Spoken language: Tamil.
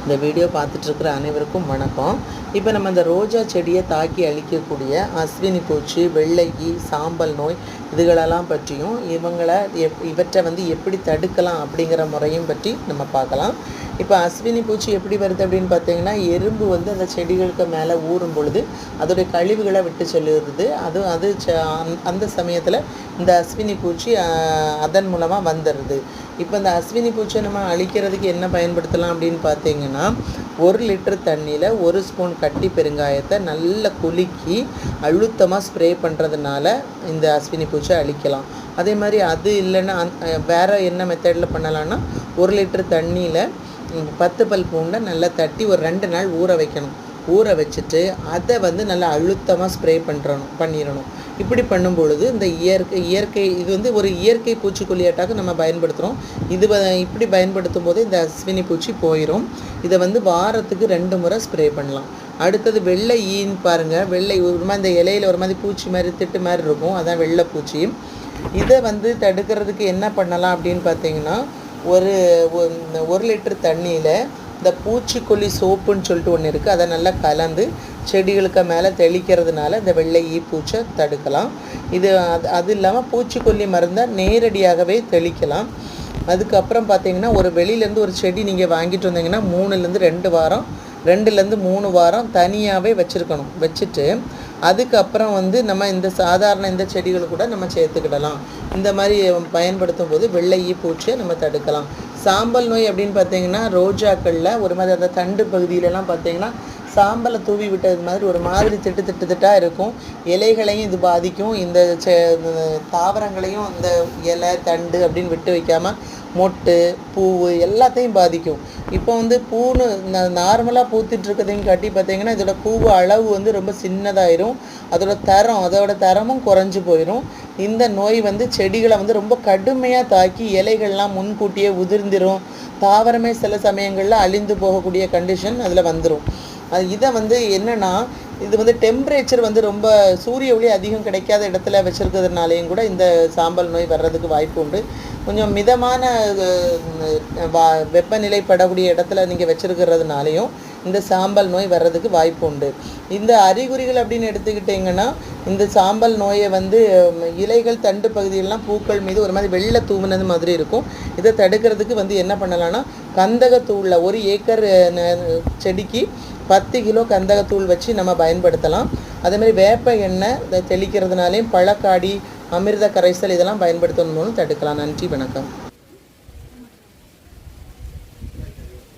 இந்த வீடியோ பார்த்துட்ருக்கிற அனைவருக்கும் வணக்கம். இப்போ நம்ம இந்த ரோஜா செடியை தாக்கி அழிக்கக்கூடிய அஸ்வினி பூச்சி, வெள்ளையி, சாம்பல் நோய் இதுகளெல்லாம் பற்றியும் இவற்றை எப்படி தடுக்கலாம் அப்படிங்கிற முறையும் பற்றி நம்ம பார்க்கலாம். இப்போ அஸ்வினி பூச்சி எப்படி வருது அப்படின்னு பார்த்தீங்கன்னா, எறும்பு அந்த செடிகளுக்கு மேலே ஊறும் பொழுது அதோடைய கழிவுகளை விட்டு செல்லுறது. அந்த சமயத்தில் இந்த அஸ்வினி பூச்சி அதன் மூலமாக வந்துடுது. இப்போ இந்த அஸ்வினி பூச்சியை நம்ம அழிக்கிறதுக்கு என்ன பயன்படுத்தலாம் அப்படின்னு பார்த்தீங்கன்னா, 1 லிட்டர் தண்ணியில் 1 ஸ்பூன் கட்டி பெருங்காயத்தை நல்லா குலுக்கி அழுத்தமாக ஸ்ப்ரே பண்ணுறதுனால இந்த அஸ்வினி பூச்சியை அழிக்கலாம். அதே மாதிரி அது இல்லைன்னா வேறு என்ன மெத்தடில் பண்ணலான்னா, 1 லிட்டர் தண்ணியில் 10 பல் பூண்டை நல்லா தட்டி ஒரு 2 நாள் ஊற வைக்கணும். ஊற வச்சுட்டு அதை நல்லா அழுத்தமாக ஸ்ப்ரே பண்ணிடணும். இப்படி பண்ணும் பொழுது இந்த இயற்கை இது ஒரு இயற்கை பூச்சிக்கொல்லியாட்டாக நம்ம பயன்படுத்துகிறோம். இப்படி பயன்படுத்தும் போது இந்த அஸ்வினி பூச்சி போயிடும். இதை வாரத்துக்கு 2 முறை ஸ்ப்ரே பண்ணலாம். அடுத்தது வெள்ளை ஈன்னு பாருங்கள். வெள்ளை ஒரு மாதிரி இந்த இலையில் ஒரு மாதிரி பூச்சி மாதிரி திட்டு மாதிரி இருக்கும், அதான் வெள்ளை பூச்சி. இதை தடுக்கிறதுக்கு என்ன பண்ணலாம் அப்படின்னு பார்த்தீங்கன்னா, ஒரு லிட்டர் தண்ணியில் இந்த பூச்சிக்கொல்லி சோப்புன்னு சொல்லிட்டு ஒன்று இருக்குது. அதை நல்லா கலந்து செடிகளுக்கு மேலே தெளிக்கிறதுனால இந்த வெள்ளை ஈ பூச்சை தடுக்கலாம். அது இல்லாமல் பூச்சிக்கொல்லி மருந்தை நேரடியாகவே தெளிக்கலாம். அதுக்கப்புறம் பார்த்தீங்கன்னா, வெளியிலேருந்து ஒரு செடி நீங்கள் வாங்கிட்டு வந்தீங்கன்னா 2லேருந்து 3 வாரம் தனியாகவே வச்சுருக்கணும். வச்சுட்டு அதுக்கப்புறம் நம்ம இந்த சாதாரண இந்த செடிகளை கூட நம்ம சேர்த்துக்கிடலாம். இந்த மாதிரி பயன்படுத்தும் போது வெள்ளை ஈ பூச்சியை நம்ம தடுக்கலாம். சாம்பல் நோய் அப்படின்னு பார்த்தீங்கன்னா, ரோஜாக்களில் ஒரு மாதிரி அந்த தண்டு பகுதியிலலாம் பார்த்தீங்கன்னா சாம்பலை தூவி விட்டது மாதிரி ஒரு மாதிரி திட்டாக இருக்கும். இலைகளையும் இது பாதிக்கும். இந்த தாவரங்களையும் இந்த இலை தண்டு அப்படின்னு விட்டு வைக்காமல் மொட்டு பூ எல்லாத்தையும் பாதிக்கும். இப்போ பூன்னு நார்மலாக பூத்துட்ருக்கதையும் காட்டி பார்த்தீங்கன்னா, இதோட பூவு அளவு ரொம்ப சின்னதாயிரும். அதோட தரமும் குறைஞ்சி போயிடும். இந்த நோய் செடிகளை ரொம்ப கடுமையாக தாக்கி இலைகள்லாம் முன்கூட்டியே உதிர்ந்துடும். தாவரமே சில சமயங்களில் அழிந்து போகக்கூடிய கண்டிஷன் அதில் வந்துடும். இதை என்னென்னா, இது டெம்பரேச்சர் ரொம்ப சூரிய ஒளி அதிகம் கிடைக்காத இடத்துல வச்சுருக்கிறதுனாலையும் கூட இந்த சாம்பல் நோய் வர்றதுக்கு வாய்ப்பு உண்டு. கொஞ்சம் மிதமான வெப்பநிலை படக்கூடிய இடத்துல நீங்கள் வச்சுருக்கிறதுனாலையும் இந்த சாம்பல் நோய் வர்றதுக்கு வாய்ப்பு உண்டு. இந்த அறிகுறிகள் அப்படின்னு எடுத்துக்கிட்டிங்கன்னா, இந்த சாம்பல் நோயை இலைகள் தண்டு பகுதியெல்லாம் பூக்கள் மீது ஒரு மாதிரி வெள்ளை தூவுனது மாதிரி இருக்கும். இதை தடுக்கிறதுக்கு என்ன பண்ணலான்னா, கந்தகத்தூளில் 1 ஏக்கர் செடிக்கு 10 கிலோ கந்தகத்தூள் வச்சு நம்ம பயன்படுத்தலாம். அதேமாதிரி வேப்ப எண்ணெய் தெளிக்கிறதுனாலையும் பழக்காடி, அமிர்த கரைசல் இதெல்லாம் பயன்படுத்தணும் மூலம் தடுக்கலாம். நன்றி, வணக்கம்.